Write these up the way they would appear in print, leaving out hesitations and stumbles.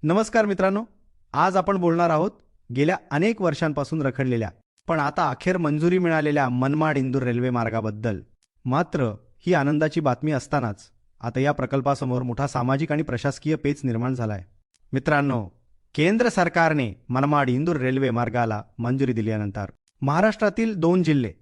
नमस्कार मित्रांनो, आज आपण बोलणार आहोत गेल्या अनेक वर्षांपासून रखडलेल्या पण आता अखेर मंजुरी मिळालेल्या मनमाड इंदूर रेल्वे मार्गाबद्दल। मात्र ही आनंदाची बातमी असतानाच आता या प्रकल्पासमोर मोठा सामाजिक आणि प्रशासकीय पेच निर्माण झाला आहे। मित्रांनो, केंद्र सरकारने मनमाड इंदूर रेल्वे मार्गाला मंजुरी दिल्यानंतर महाराष्ट्रातील 2 जिल्हे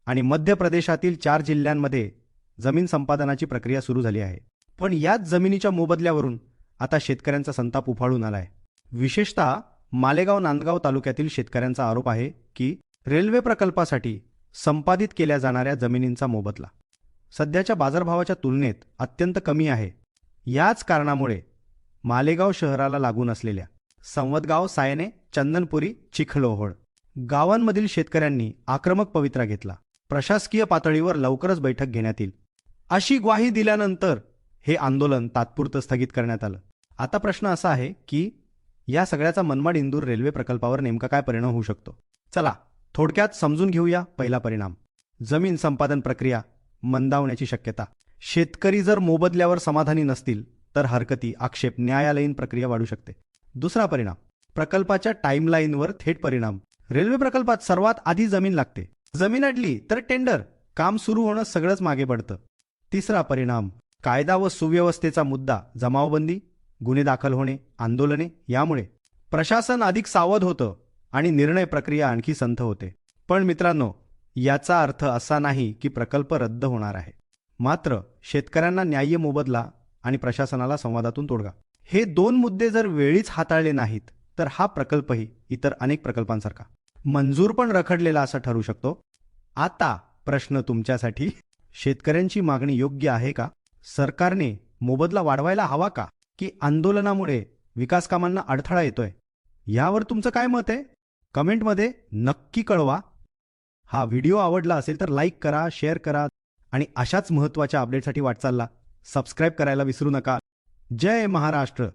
आणि मध्य प्रदेशातील 4 जिल्ह्यांमध्ये जमीन संपादनाची प्रक्रिया सुरू झाली आहे। पण याच जमिनीच्या मोबदल्यावरून आता शेतकऱ्यांचा संताप उफाळून आलाय। विशेषतः मालेगाव नांदगाव तालुक्यातील शेतकऱ्यांचा आरोप आहे की रेल्वे प्रकल्पासाठी संपादित केल्या जाणाऱ्या जमिनींचा मोबदला सध्याच्या बाजारभावाच्या तुलनेत अत्यंत कमी आहे। याच कारणामुळे मालेगाव शहराला लागून असलेल्या संवदगाव, सायने, चंदनपुरी, चिखलोहळ गावांमधील शेतकऱ्यांनी आक्रमक पवित्रा घेतला। प्रशासकीय पातळीवर लवकरच बैठक घेण्यात येईल अशी ग्वाही दिल्यानंतर हे आंदोलन तात्पुरतं स्थगित करण्यात आलं। आता प्रश्न असा आहे की या सगळ्याचा मनमाड इंदूर रेल्वे प्रकल्पावर नेमका काय परिणाम होऊ शकतो। चला थोडक्यात समजून घेऊया। पहिला परिणाम, जमीन संपादन प्रक्रिया मंदावण्याची शक्यता। शेतकरी जर मोबदल्यावर समाधानी नसतील तर हरकती, आक्षेप, न्यायालयीन प्रक्रिया वाढू शकते। दुसरा परिणाम, प्रकल्पाच्या टाइमलाईनवर थेट परिणाम। रेल्वे प्रकल्पात सर्वात आधी जमीन लागते, जमीन अडली तर टेंडर, काम सुरू होणं सगळंच मागे पडतं। तिसरा परिणाम, कायदा व सुव्यवस्थेचा मुद्दा, जमावबंदी, गुन्हे दाखल होणे, आंदोलने, यामुळे प्रशासन अधिक सावध होतं आणि निर्णय प्रक्रिया आणखी संथ होते। पण मित्रांनो, याचा अर्थ असा नाही की प्रकल्प रद्द होणार आहे। मात्र शेतकऱ्यांना न्याय्य मोबदला आणि प्रशासनाला संवादातून तोडगा, हे 2 मुद्दे जर वेळीच हाताळले नाहीत तर हा प्रकल्पही इतर अनेक प्रकल्पांसारखा मंजूर पण रखडलेला असा ठरू शकतो। आता प्रश्न तुमच्यासाठी, शेतकऱ्यांची मागणी योग्य आहे का? सरकारने मोबदला वाढवायला हवा का? की आंदोलनामुळे विकास कामांना अडथळा येतोय? यावर तुमचं काय मत आहे? कमेंटमध्ये नक्की कळवा। हा व्हिडिओ आवडला असेल तर लाईक करा, शेअर करा आणि अशाच महत्त्वाच्या अपडेटसाठी वाटचालला सबस्क्राईब करायला विसरू नका। जय महाराष्ट्र।